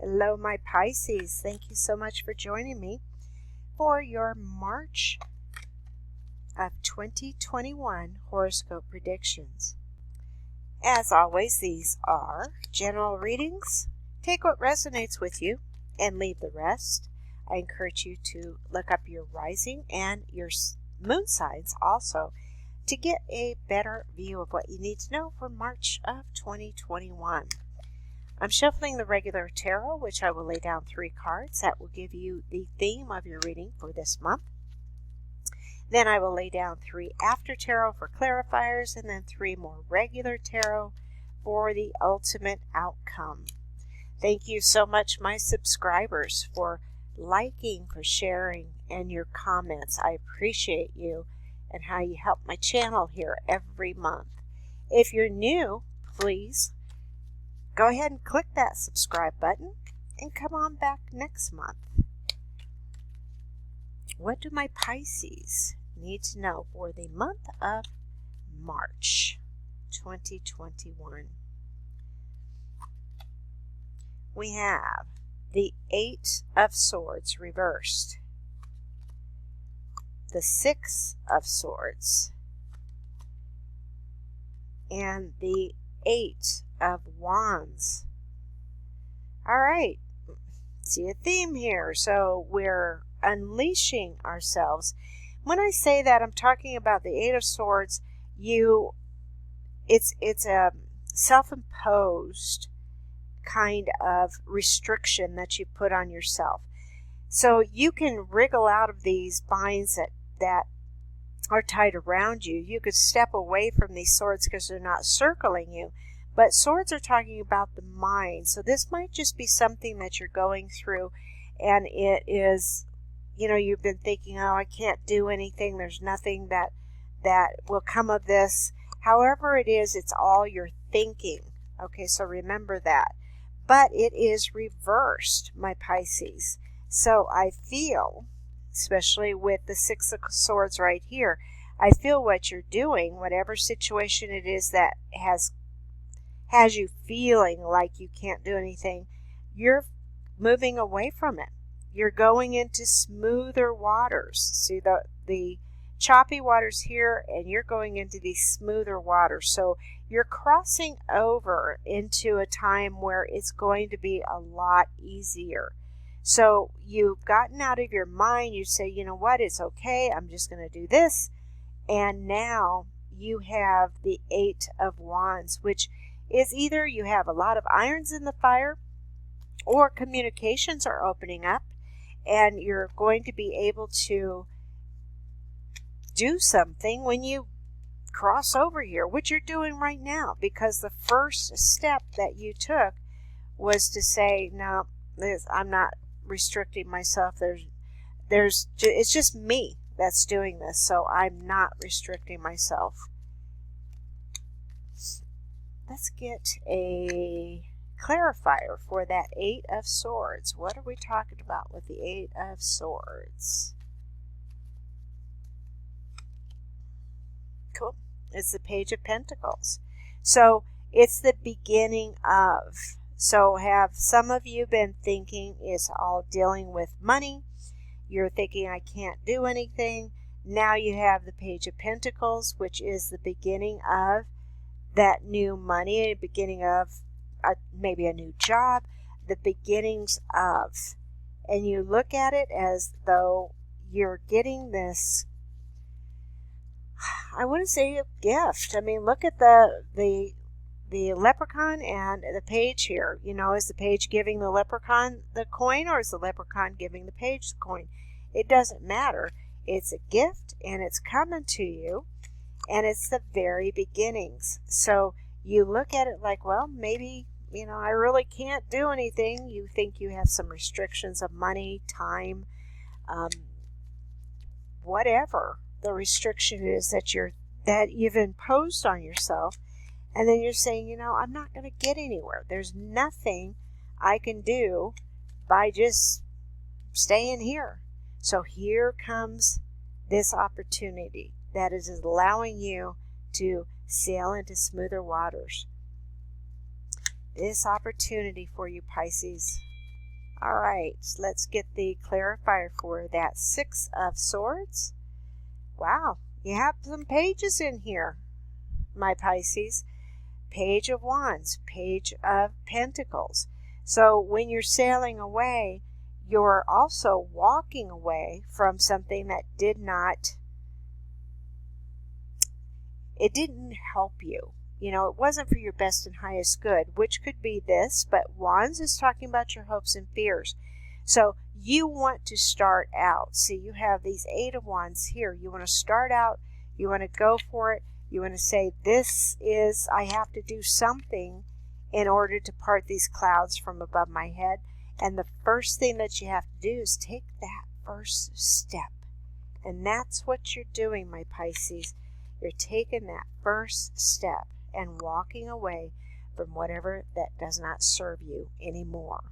Hello, my Pisces. Thank you so much for joining me for your March of 2021 horoscope predictions. As always, these are general readings. Take what resonates with you and leave the rest. I encourage you to look up your rising and your moon signs also to get a better view of what you need to know for March of 2021. I'm shuffling the regular tarot, which I will lay down 3 cards. That will give you the theme of your reading for this month. Then I will lay down 3 after tarot for clarifiers, and then 3 more regular tarot for the ultimate outcome. Thank you so much, my subscribers, for liking, for sharing, and your comments. I appreciate you and how you help my channel here every month. If you're new, please go ahead and click that subscribe button and come on back next month. What do my Pisces need to know for the month of March 2021? We have the 8 of Swords reversed, the 6 of Swords, and the 8 of Wands. All right, see a theme here. So we're unleashing ourselves. When I say that, I'm talking about the 8 of Swords. It's a self-imposed kind of restriction that you put on yourself. So you can wriggle out of these binds that are tied around you. You could step away from these swords because they're not circling you. But swords are talking about the mind. So this might just be something that you're going through, and it is, you've been thinking, oh, I can't do anything. There's nothing that will come of this. However it is, it's all your thinking. Okay, so remember that. But it is reversed, my Pisces. So I feel, especially with the 6 of Swords right here, I feel what you're doing, whatever situation it is that has you feeling like you can't do anything, you're moving away from it. You're going into smoother waters. See the choppy waters here, and you're going into these smoother waters. So you're crossing over into a time where it's going to be a lot easier. So you've gotten out of your mind. You say, you know what, it's okay. I'm just going to do this. And now you have the 8 of Wands, which is either you have a lot of irons in the fire, or communications are opening up and you're going to be able to do something when you cross over here, which you're doing right now, because the first step that you took was to say, no, I'm not restricting myself. It's just me that's doing this, so I'm not restricting myself. Let's get a clarifier for that 8 of Swords. What are we talking about with the 8 of Swords? Cool. It's the Page of Pentacles. So it's the beginning of. So have some of you been thinking it's all dealing with money? You're thinking, I can't do anything. Now you have the Page of Pentacles, which is the beginning of that new money, the beginning of maybe a new job, the beginnings of. And you look at it as though you're getting this, I want to say, a gift. I mean, look at the leprechaun and the page here. Is the page giving the leprechaun the coin, or is the leprechaun giving the page the coin? It doesn't matter. It's a gift, and it's coming to you, and it's the very beginnings. So you look at it like, well, maybe, I really can't do anything. You think you have some restrictions of money, time, whatever the restriction is that you've imposed on yourself. And then you're saying, I'm not going to get anywhere. There's nothing I can do by just staying here. So here comes this opportunity that is allowing you to sail into smoother waters. This opportunity for you, Pisces, All right, let's get the clarifier for that Six of Swords. Wow, you have some pages in here, my Pisces. Page of Wands, Page of Pentacles. So when you're sailing away, you're also walking away from something that didn't help you. You know, it wasn't for your best and highest good, which could be this, but Wands is talking about your hopes and fears. So you want to start out. See, you have these Eight of Wands here. You want to start out, you want to go for it. You want to say, I have to do something in order to part these clouds from above my head. And the first thing that you have to do is take that first step. And that's what you're doing, my Pisces. You're taking that first step and walking away from whatever that does not serve you anymore.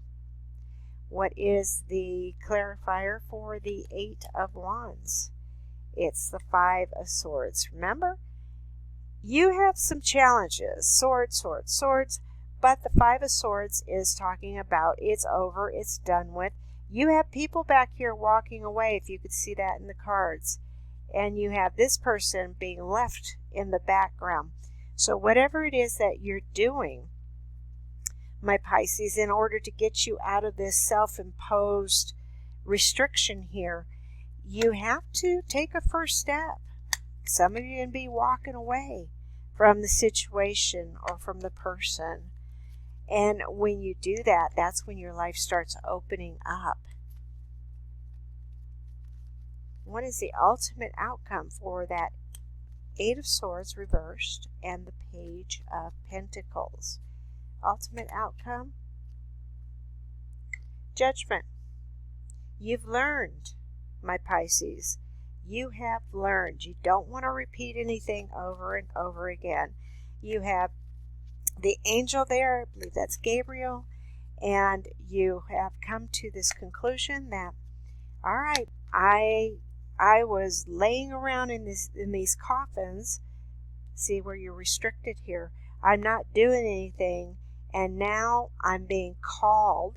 What is the clarifier for the Eight of Wands? It's the Five of Swords. Remember? You have some challenges, swords, but the Five of Swords is talking about it's over, it's done with. You have people back here walking away, if you could see that in the cards, and you have this person being left in the background. So whatever it is that you're doing, my Pisces, in order to get you out of this self-imposed restriction here, you have to take a first step. Some of you are going to be walking away from the situation or from the person. And when you do that, that's when your life starts opening up. What is the ultimate outcome for that Eight of Swords reversed and the Page of Pentacles? Ultimate outcome? Judgment. You've learned, my Pisces. You have learned. You don't want to repeat anything over and over again. You have the angel there, I believe that's Gabriel, and you have come to this conclusion that, all right, I was laying around in these coffins. See where you're restricted here. I'm not doing anything, and now I'm being called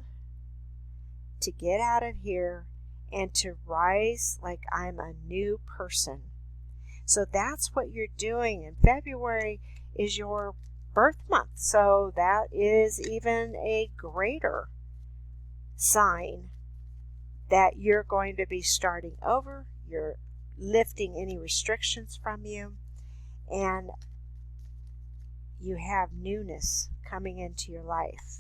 to get out of here and to rise like I'm a new person. So that's what you're doing. And February is your birth month. So that is even a greater sign that you're going to be starting over. You're lifting any restrictions from you. And you have newness coming into your life.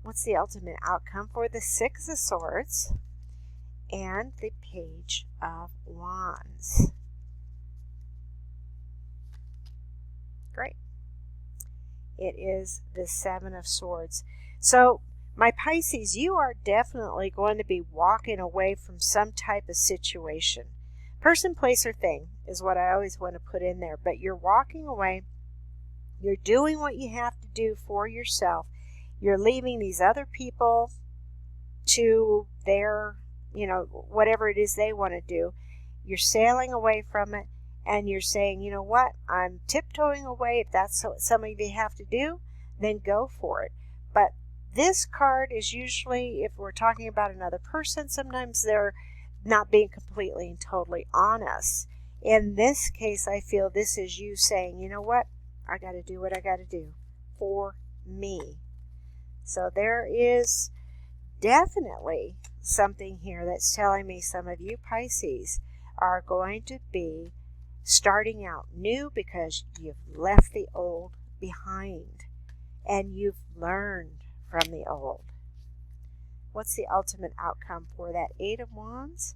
What's the ultimate outcome for the Six of Swords and the Page of Wands? Great. It is the Seven of Swords. So, my Pisces, you are definitely going to be walking away from some type of situation. Person, place, or thing is what I always want to put in there. But you're walking away. You're doing what you have to do for yourself. You're leaving these other people to their, whatever it is they want to do. You're sailing away from it, and you're saying, you know what, I'm tiptoeing away. If that's what some of you have to do, then go for it. But this card is usually, if we're talking about another person, sometimes they're not being completely and totally honest. In this case, I feel this is you saying, you know what, I got to do what I got to do for me. So there is definitely something here that's telling me some of you Pisces are going to be starting out new because you've left the old behind and you've learned from the old. What's the ultimate outcome for that Eight of Wands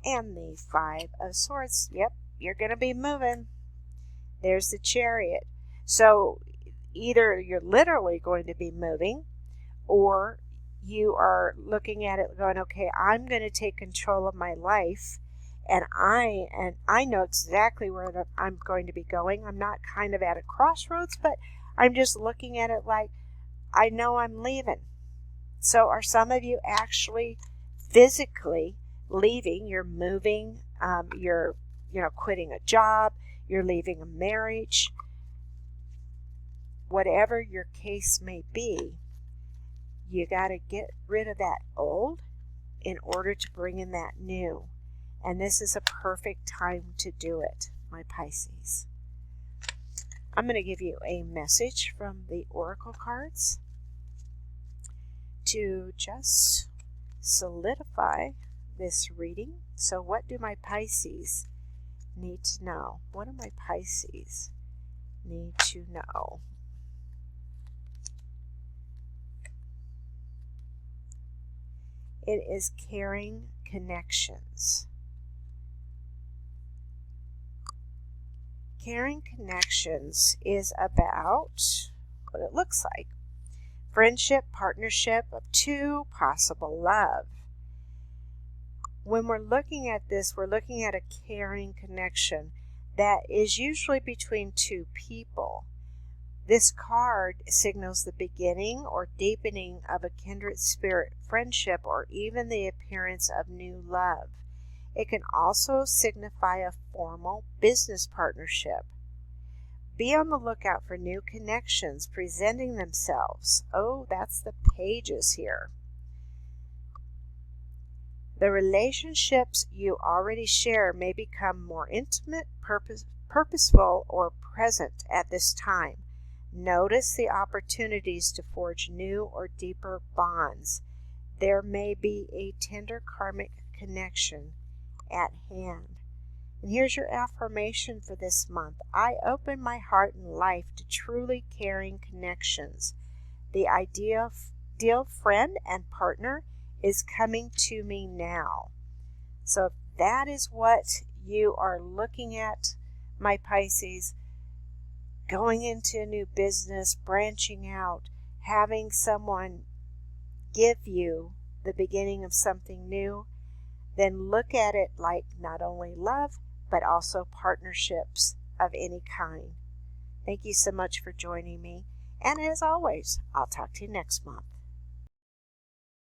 and the Five of Swords? Yep, you're going to be moving. There's the Chariot. So either you're literally going to be moving, or you are looking at it going, okay, I'm going to take control of my life, and I know exactly where I'm going to be going. I'm not kind of at a crossroads, but I'm just looking at it like I know I'm leaving. So are some of you actually physically leaving? You're moving, you're quitting a job, you're leaving a marriage, whatever your case may be. You got to get rid of that old in order to bring in that new. And this is a perfect time to do it, my Pisces. I'm going to give you a message from the Oracle cards to just solidify this reading. So what do my Pisces need to know? What do my Pisces need to know? It is caring connections. Caring connections is about what it looks like. Friendship, partnership of two, possible love. When we're looking at this, we're looking at a caring connection that is usually between two people. This card signals the beginning or deepening of a kindred spirit friendship or even the appearance of new love. It can also signify a formal business partnership. Be on the lookout for new connections presenting themselves. Oh, that's the pages here. The relationships you already share may become more intimate, purposeful, or present at this time. Notice the opportunities to forge new or deeper bonds. There may be a tender karmic connection at hand. And here's your affirmation for this month. I open my heart and life to truly caring connections. The ideal friend and partner is coming to me now. So if that is what you are looking at, my Pisces, going into a new business, branching out, having someone give you the beginning of something new, then look at it like not only love, but also partnerships of any kind. Thank you so much for joining me. And as always, I'll talk to you next month.